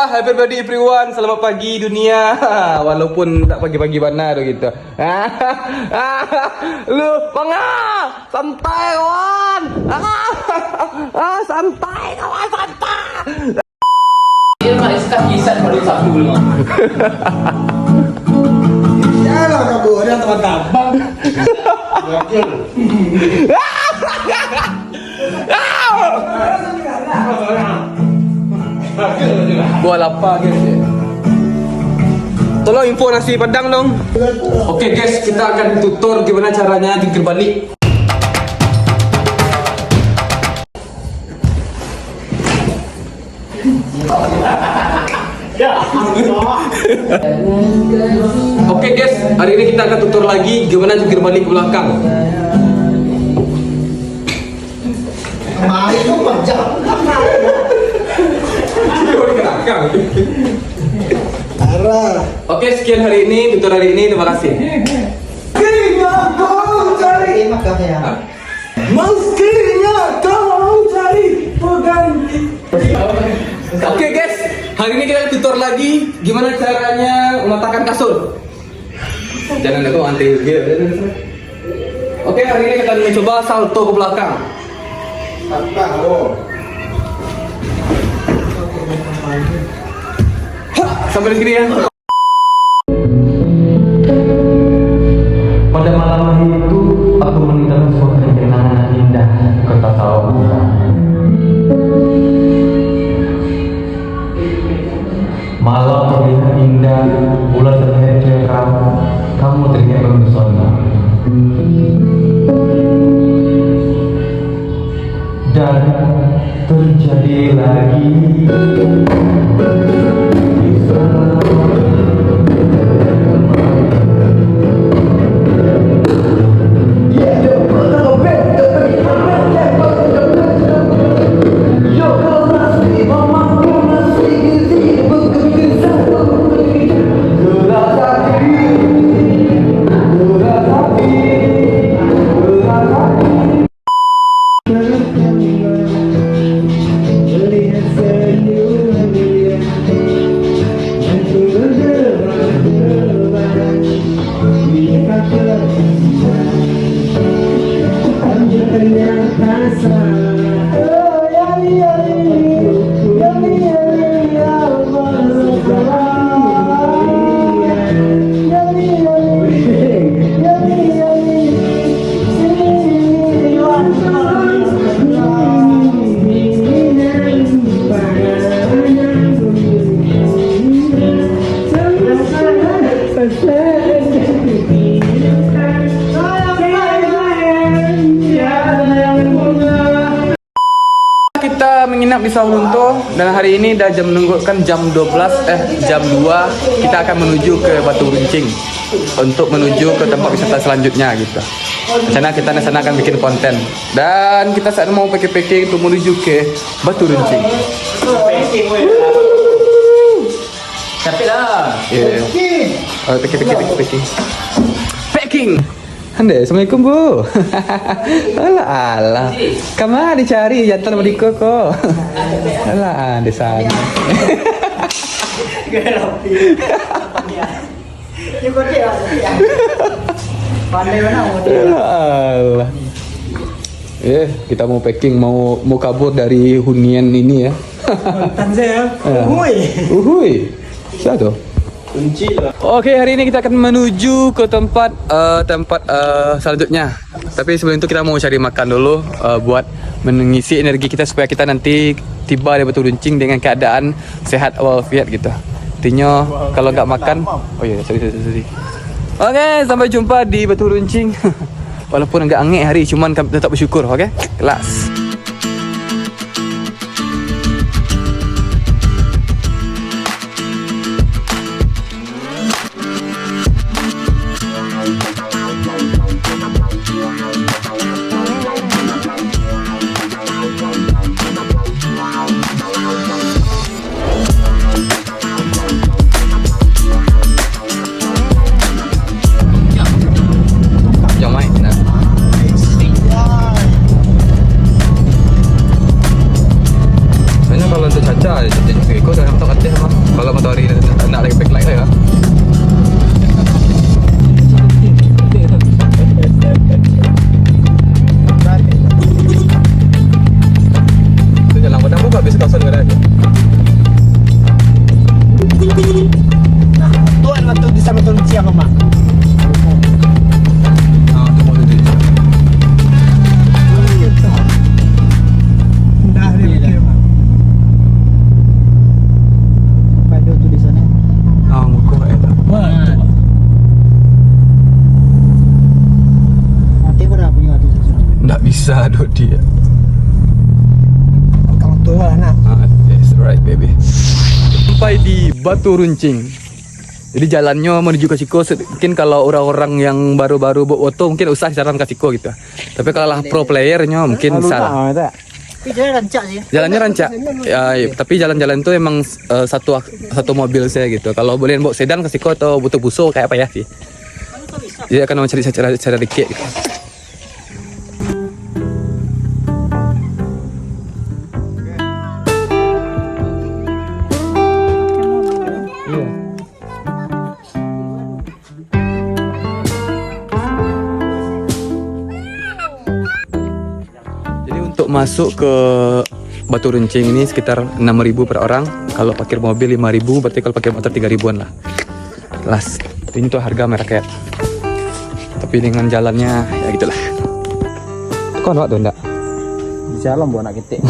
happy birthday everyone. Selamat pagi dunia. Walaupun tak pagi-pagi mana tu gitu. Lu manga, santai kawan. Santai kawan, santai. Dia nak iskah kisan pada satu dulu. Ya lah kabur ada teman-teman. Buat apa guys? Tolong info nasi padang dong. Oke guys, kita akan tutor gimana caranya jungkir balik. Oke guys, hari ini kita akan tutor lagi gimana jungkir balik ke belakang. Kemarin itu macam arah. Oke, sekian hari ini, tutor hari ini, terima kasih. Kirinya kau cari makanya. Mestinya kau cari pengganti. Oke guys, hari ini kita tutor lagi gimana caranya meletakkan kasur. Jangan lupa anti gitu. Oke, hari ini kita mencoba salto ke belakang. Sampai di sini ya. Pada malam hari itu, aku meninggalkan suatu kenangan indah di kota Sawabunga. Malam terlihat indah, bulan terlihat cerah, kamu terlihat mempesona. Dan terjadi lagi. Kita menginap di Sawalunto dan hari ini dah jam menunjukkan jam 2 kita akan menuju ke Batu Runcing untuk menuju ke tempat wisata selanjutnya gitu. Rencana kita di sana akan bikin konten dan kita saat mau packing untuk menuju ke Batu Runcing. Capek lah. Oh, packing. Ande, assalamualaikum bu. Alah, kamu dicari jantan Madiko kok. Alah, di sana. Pandai mana Alah. Kita mau packing, mau kabur dari hunian ini ya. Tanzania. Uhui. Siapa tuh? Kunci lah. Oke, hari ini kita akan menuju ke tempat selanjutnya. Tapi sebelum itu kita mau cari makan dulu buat mengisi energi kita supaya kita nanti tiba di Batu Runcing dengan keadaan sehat walafiat gitu. Artinya kalau nggak makan, oh iya, sorry. Oke, sampai jumpa di Batu Runcing. Walaupun agak angin hari, cuman tetap bersyukur. Oke, kelas. Untuk caca jadi kau jangan tak katih mah. Kalau matahari nak lagi backlight lah ya. Itu jalan padang buka habis kawasan negara aja. Nah, tuan waktu di sana tuan siapa mak? Ah, tu mau jadi. Dah dia fikir mak. Pada tu di sana. Ah, muka ada. Nanti kau dah punya tu. Tak bisa duduk dia. Kamu tu lah nak. Ah, that's right baby. Sampai di Batu Runcing. Jadi jalannya menuju ke Siko mungkin kalau orang-orang yang baru-baru buat foto mungkin usah saran ke Siko gitu. Tapi kalau lah pro playernya mungkin salah. Tapi jalan rancak sih. Jalannya rancak. Ya, tapi jalan-jalan itu emang satu mobil saya gitu. Kalau boleh bawa sedan ke Siko atau butuh buso kayak apa ya sih. Jadi akan mencari cara dikit gitu. Jadi untuk masuk ke Batu Runcing ini sekitar 6.000 per orang. Kalau parkir mobil 5.000, berarti kalau parkir motor 3.000-an lah. Las. Ini tuh harga merakyat. Tapi dengan jalannya ya gitulah. Kau nak tuh enggak? Jalan buat nak ketik.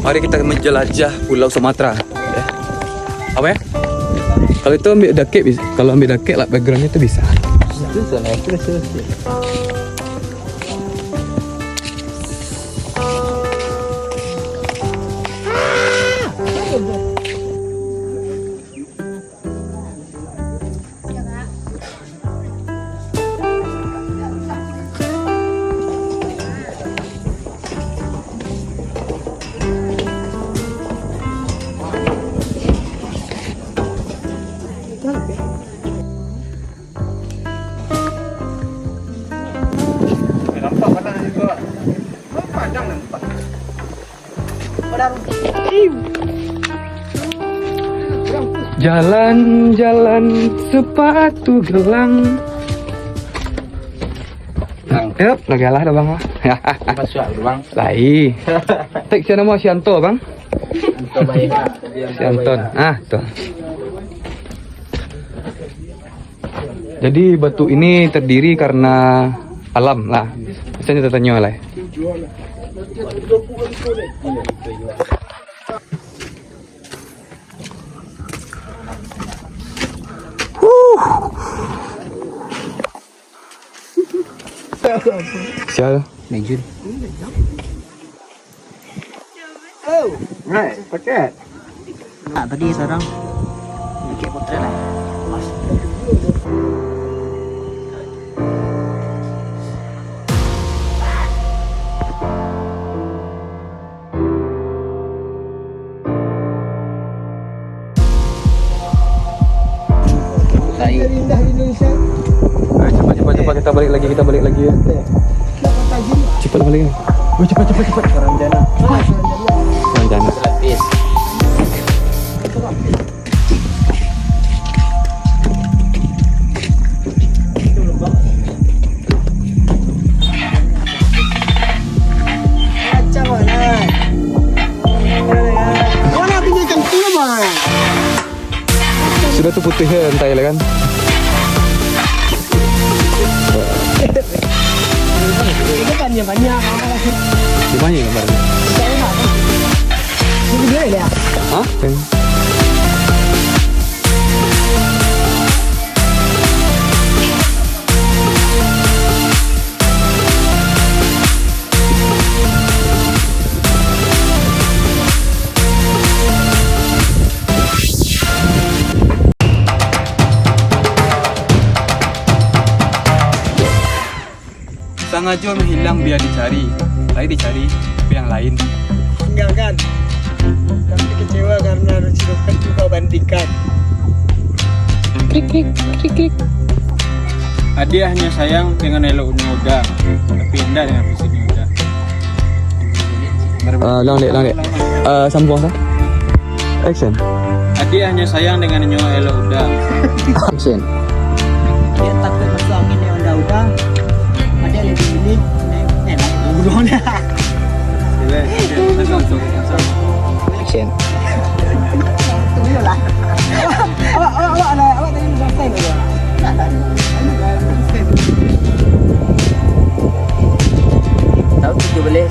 Mari kita menjelajah Pulau Sumatera. Ya. Apa ya? Kalau itu ambil dakik bisa. Kalau ambil dakik lah backgroundnya itu bisa. Itu sana terus. Nampak padang juga. Padang nampak. Padang. Jalan-jalan sepatu gelang. Nangkep, nagalah dah bang. Masuk bang. Lai. Tek siapa nama Sianto bang? Untuk baik. Sianton. Ah, tuh. Jadi batu ini terdiri karena alam lah. Biasanya tanya lah. Sial. Nejun. Oh, right. Paket. Nah, tadi sekarang bikin potret lah. Indah Indonesia. Cepat kita balik lagi ya. Cepat balik. Cepat. Renjana. Jangan. Habis. Macam mana? Mana tinggal kentut bang? Sudah tuh putih ya entai lah kan. Ini kan yang banyak. Di mana gambarnya? Ini dia ya. Hah? Sengaja menghilang biar dicari. Lagi dicari, tapi yang lain. Tinggalkan. Kami kecewa karena harus juga bandingkan. Adik hanya sayang dengan eloknya Uda, tapi indah dengan fisiknya Uda. Long dek. Sambung sah. Action. Adik hanya sayang dengan elok Uda. Action. Dia takut masuk angin yang udah. Ada lebih milih. Buruan dah. Action. Awak tadi bisa stay dulu. Tahu tu boleh.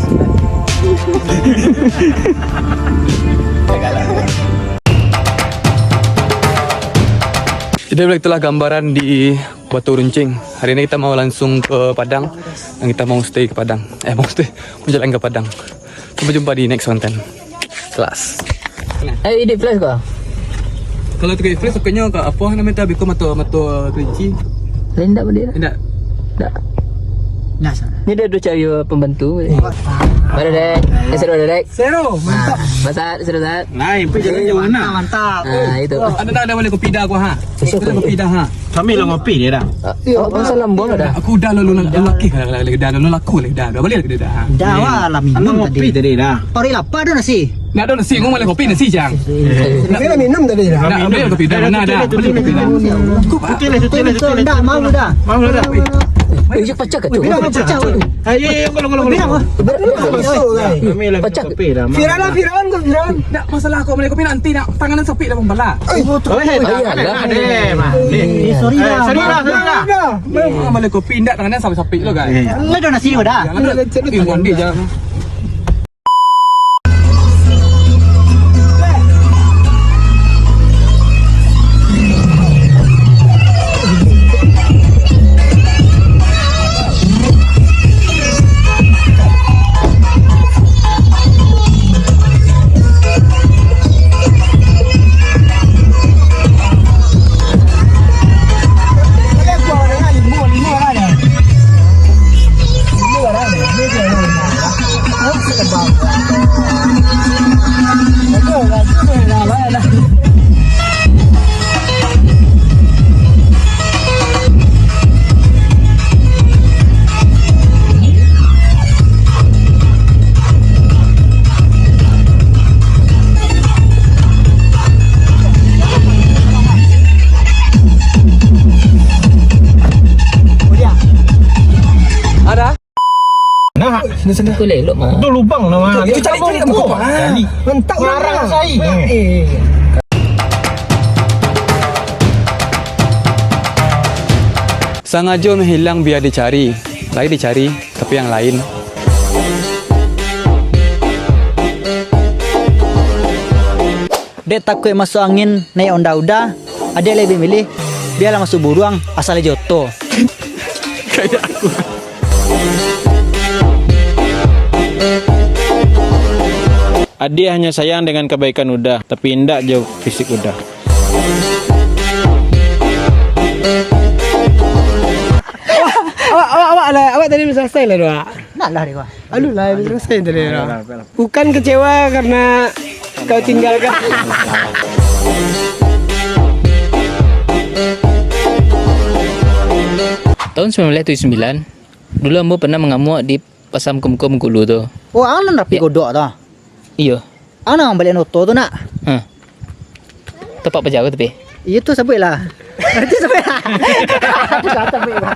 Jadi itulah gambaran di Batu Runcing. Hari ini kita mau langsung ke Padang dan kita mau stay ke Padang. Mau jalan ke Padang. Sampai jumpa di next content. Kelas. Edit flash kau? Kalau tiga fresh sukanya ke apa namanya tadi kau mata kerinci. Lain tak boleh? Tidak. Tak. Nah, Ni dia dua cari pembantu. Mana dek? Seru dek. Zero, mantap. Masat, seru sat. Lain, pergi jalan jauh mana? Mantap. Itu. Ada boleh kopi dah aku ha. Ada kopi dah ha. Kami lah ngopi dia dah. Oh, masa lambung ada. Aku dah lalu lelaki dah lalu laku dah. Dah boleh dah ha. Dah lah Abang minum ngopi tadi. tadi dah. Pari lapar dah nasi. Nak ada nasi ngomong boleh kopi nasi jang. Kita minum tadi dah. Nak boleh kopi dah mana dah. Boleh kopi dah. Cuti lah. Dah mau dah. Mau dah. Eh, dia pecah ke tu? Bilang pecah. Ayo, kalau. Kami lah Pecah. ngopi dah. Firan kau Firan. Tak masalah aku boleh kopi nanti nak tangan sepi dah pembala. Sorry dah. Boleh kopi ndak tangannya sampai sepi lo guys. Lah dah nasi dah. Jangan mandi jangan. Aku lelok mah. Itu lubang nama. Itu cari kamu kau. Mentak Ngarang saya. Sengaja menghilang biar dicari. Lagi dicari, tapi yang lain. Dek takut masuk angin naik onda-onda. Ada lebih milih biarlah masuk buruang asal joto. Kayak aku. Adik hanya sayang dengan kebaikan Uda, tapi indah jauh fisik Uda. Awak tadi bisa selesai lah doa. Nak lah dia. Aduh lah, bisa selesai tadi doa. Bukan kecewa karena kau tinggalkan. Tahun 1979, dulu ambo pernah mengamuk di Pasar Kum Kulu tu. Oh, anak rapi godok tu. Iyo. Anak balik noto tu nak. Tepat pejago tapi. Itu sebut lah. Nanti sebut lah. Aku kata sebut lah.